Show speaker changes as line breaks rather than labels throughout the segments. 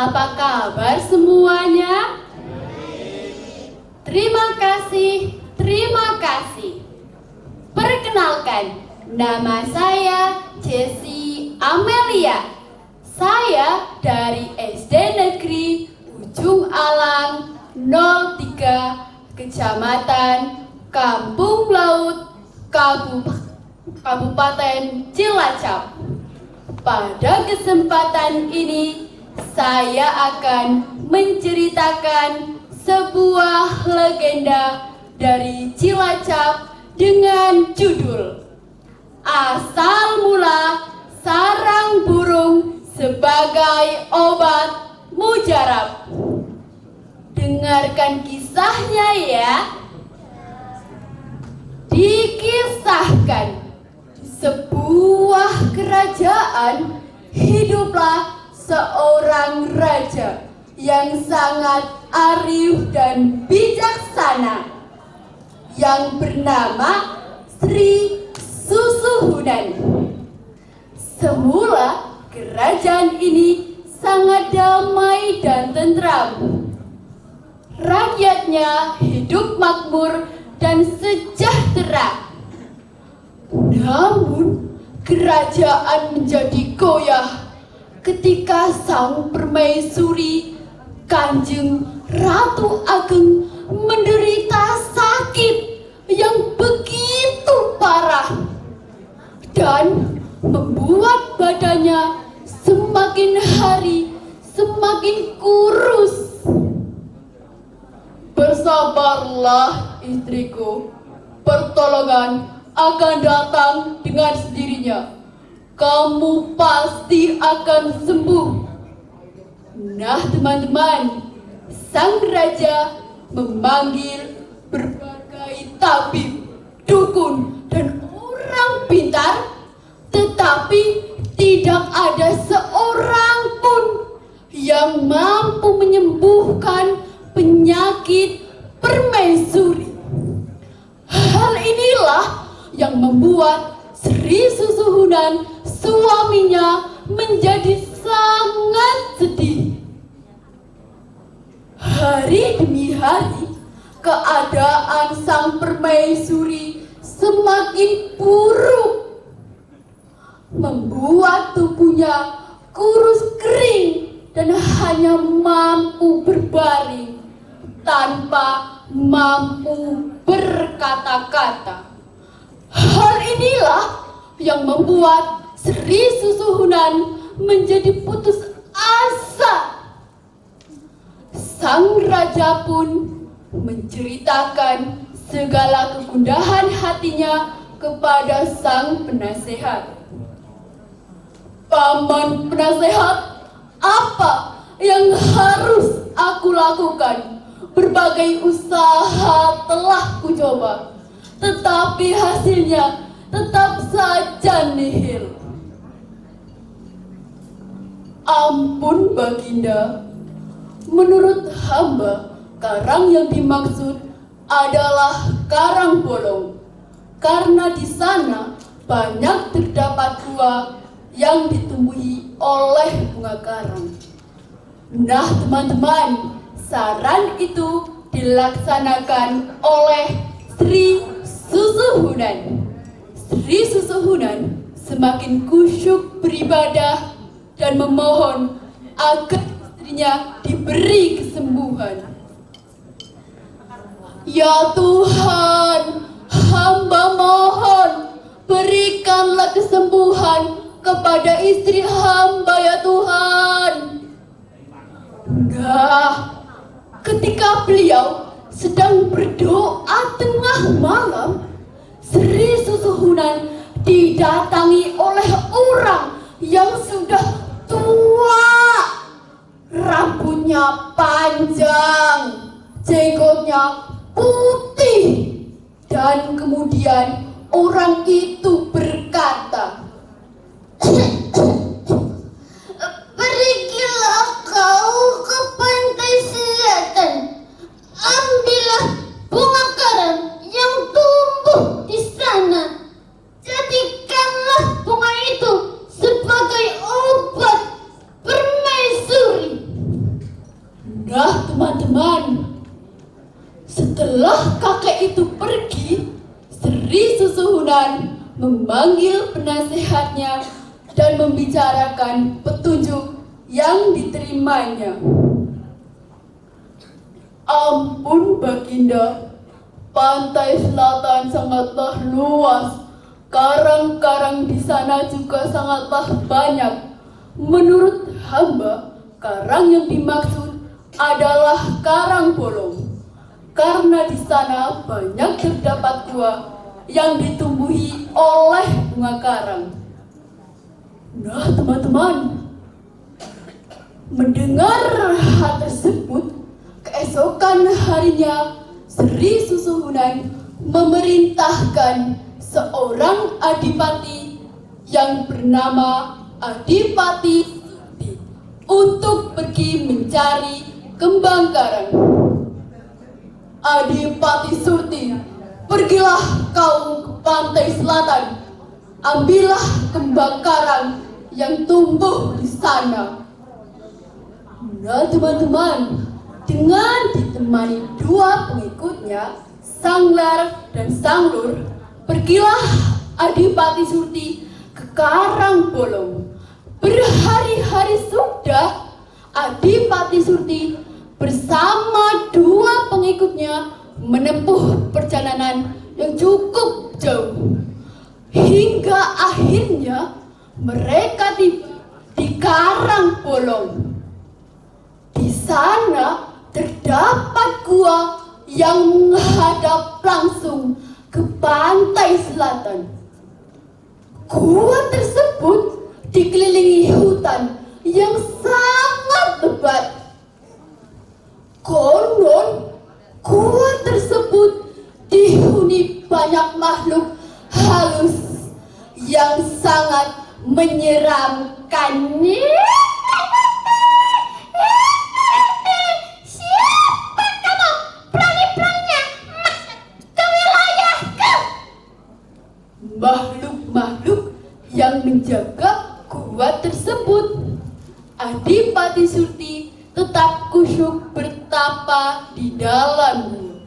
Apa kabar semuanya? Terima kasih, terima kasih. Perkenalkan, nama saya Jessie Amelia. Saya dari SD Negeri Ujung Alang 03, Kecamatan Kampung Laut, Kabupaten Cilacap. Pada kesempatan ini, saya akan menceritakan sebuah legenda dari Cilacap dengan judul Asal Mula Sarang Burung Sebagai Obat Mujarab. Dengarkan kisahnya ya. Dikisahkan, di sebuah kerajaan hiduplah seorang raja yang sangat arif dan bijaksana yang bernama Sri Susuhunan. Semula kerajaan ini sangat damai dan tentram. Rakyatnya hidup makmur dan sejahtera. Namun kerajaan menjadi goyah ketika sang permaisuri Kanjeng Ratu Ageng menderita sakit yang begitu parah dan membuat badannya semakin hari semakin kurus. Bersabarlah istriku, pertolongan akan datang dengan sendirinya. Kamu pasti akan sembuh. Nah teman-teman, sang raja memanggil berbagai tabib, dukun, dan orang pintar, tetapi tidak ada seorang pun yang mampu menyembuhkan penyakit permaisuri. Hal inilah yang membuat Sri Susuhunan suaminya menjadi sangat sedih. Hari demi hari, keadaan sang permaisuri semakin buruk, membuat tubuhnya kurus kering dan hanya mampu berbaring tanpa mampu berkata-kata. Hal inilah yang membuat Sri Susuhunan menjadi putus asa. Sang raja pun menceritakan segala kegundahan hatinya kepada sang penasehat. Paman penasehat, apa yang harus aku lakukan? Berbagai usaha telah kucoba, tetapi hasilnya tetap saja nihil. Ampun Baginda, menurut hamba, karang yang dimaksud adalah karang bolong, karena di sana banyak terdapat buah yang ditumbuhi oleh bunga karang. Nah teman-teman, saran itu dilaksanakan oleh Sri Susuhunan. Sri Susuhunan semakin kusyuk beribadah dan memohon agar istrinya diberi kesembuhan. Ya Tuhan, hamba mohon berikanlah kesembuhan kepada istri hamba ya Tuhan. Nah, ketika beliau sedang berdoa tengah malam, Sri Susuhunan didatangi oleh orang yang sudah tua. Rambutnya panjang, jenggotnya putih, dan kemudian orang itu berkata, "Pergilah kau ke pantai selatan, ambillah bunga karang yang tumbuh di sana, jadikanlah bunga itu sebagai obat permaisuri." Sri Susuhunan memanggil penasehatnya dan membicarakan petunjuk yang diterimanya. Ampun Baginda, pantai selatan sangatlah luas. Karang-karang di sana juga sangatlah banyak. Menurut hamba, karang yang dimaksud adalah karang bolong. Karena di sana banyak terdapat gua yang ditumbuhi oleh bunga karang. Nah, teman-teman, mendengar hal tersebut, keesokan harinya Sri Susuhunan memerintahkan seorang adipati yang bernama Adipati Surti untuk pergi mencari kembang karang. Adipati Surti, pergilah kau ke pantai selatan, ambillah kembang karang yang tumbuh di sana. Nah, teman-teman, dengan ditemani dua pengikutnya, Sanglar dan Sanglur, pergilah Adipati Surti ke Karang Bolong. Berhari-hari sudah Adipati Surti bersama dua pengikutnya menempuh perjalanan yang cukup jauh. Hingga akhirnya mereka tiba di Karang Bolong. Di sana terdapat gua yang menghadap langsung ke pantai selatan. Gua tersebut dikelilingi hutan yang sangat lebat. Konon, gua tersebut dihuni banyak makhluk halus yang sangat menyeramkan. Siapa kamu? Berani-beraninya masuk ke wilayahku. Makhluk-makhluk yang menjaga gua tersebut. Adipati Surti tetap kusyuk bertapa di dalam gua.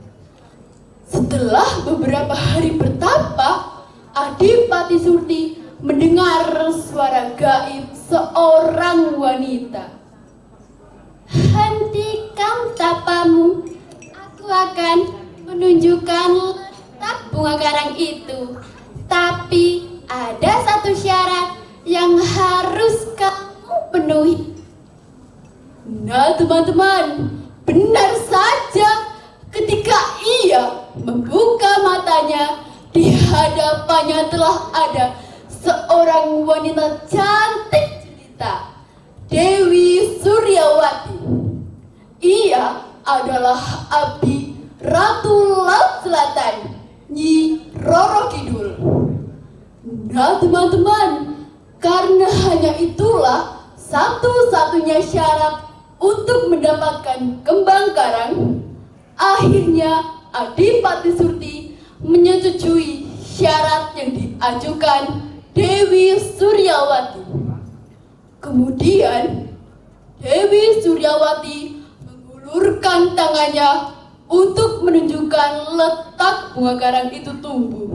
Setelah beberapa hari bertapa, Adipati Surti mendengar suara gaib seorang wanita. Hentikan tapamu, aku akan menunjukkan letak bunga karang itu. Tapi ada satu syarat yang harus kamu penuhi. Nah, teman-teman, benar saja ketika ia membuka matanya, di hadapannya telah ada seorang wanita cantik jelita, Dewi Suryawati. Ia adalah abdi Ratu Laut Selatan, Nyi Roro Kidul. Nah, teman-teman, karena hanya itulah satu-satunya syarat untuk mendapatkan kembang karang, akhirnya Adipati Surti menyetujui syarat yang diajukan Dewi Suryawati. Kemudian Dewi Suryawati mengulurkan tangannya untuk menunjukkan letak bunga karang itu tumbuh.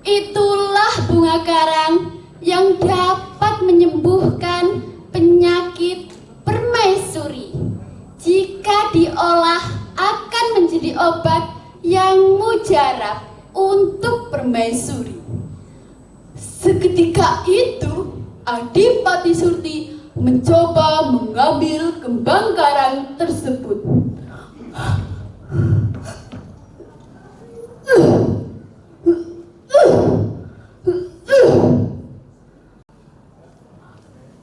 Itulah bunga karang yang dapat menyembuhkan penyakit permaisuri. Jika diolah akan menjadi obat yang mujarab untuk permaisuri. Seketika itu, Adipati Surti mencoba mengambil kembang karang tersebut.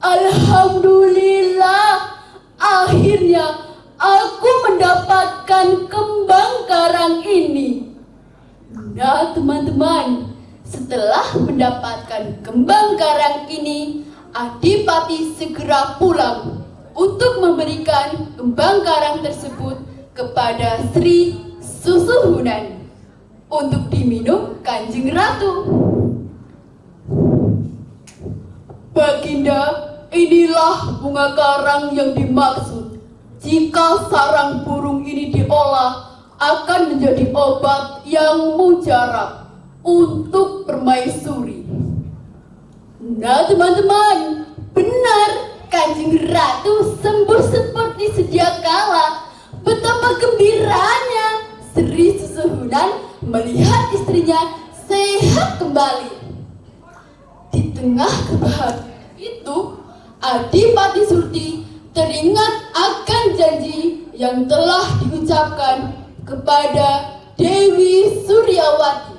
Alhamdulillah, akhirnya aku mendapatkan kembang karang ini. Nah, teman-teman, setelah mendapatkan kembang karang ini, Adipati segera pulang untuk memberikan kembang karang tersebut kepada Sri Susuhunan untuk diminum Kanjeng Ratu. Baginda, inilah bunga karang yang dimaksud. Jika sarang burung ini diolah, akan menjadi obat yang mujarab untuk permaisuri. Nah teman-teman, benar Kanjeng Ratu sembuh seperti sedia kala. Betapa gembiranya Sri Susuhunan melihat istrinya sehat kembali. Di tengah kebahagiaan itu, Adipati Surti teringat akan janji yang telah diucapkan kepada Dewi Suryawati.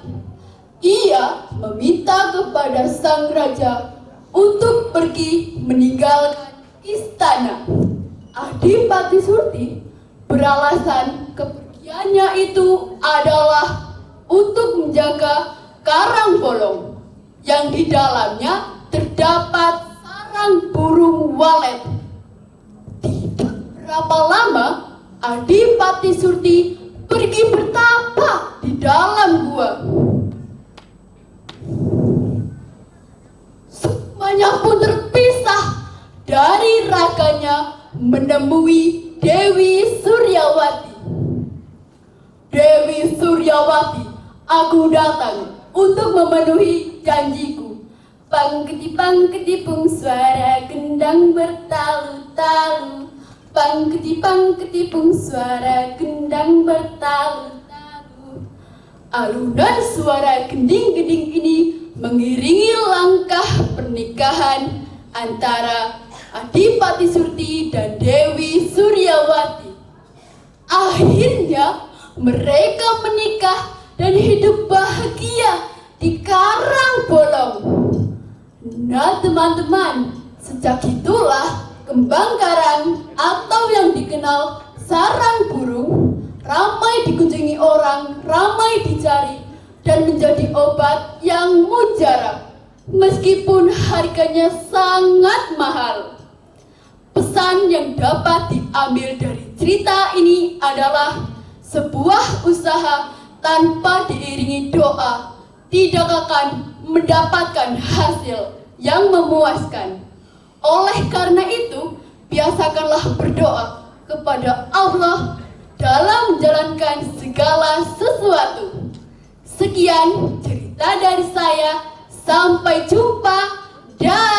Ia meminta kepada sang raja untuk pergi meninggalkan istana. Adipati Surti beralasan kepergiannya itu adalah untuk menjaga karang bolong yang di dalamnya terdapat sarang burung walet. Tidak berapa lama Adipati Surti pergi bertapa di dalam gua. Semuanya pun terpisah dari raganya menemui Dewi Suryawati. Dewi Suryawati, aku datang untuk memenuhi janjiku. Pangketi-pangketi-pung suara gendang bertalu-talu. Pangketi-pangketi-pung suara gendang bertalu-talu. Alunan suara gending-gending ini mengiringi langkah pernikahan antara Adipati Surti dan Dewi Suryawati. Akhirnya mereka menikah dan hidup bahagia di karang bolong. Nah teman-teman, sejak itulah kembang karang atau yang dikenal sarang burung ramai dikunjungi orang, ramai dicari, dan menjadi obat yang mujarab meskipun harganya sangat mahal. Pesan yang dapat diambil dari cerita ini adalah sebuah usaha tanpa diiringi doa tidak akan mendapatkan hasil yang memuaskan. Oleh karena itu, biasakanlah berdoa kepada Allah dalam menjalankan segala sesuatu. Sekian cerita dari saya. Sampai jumpa dan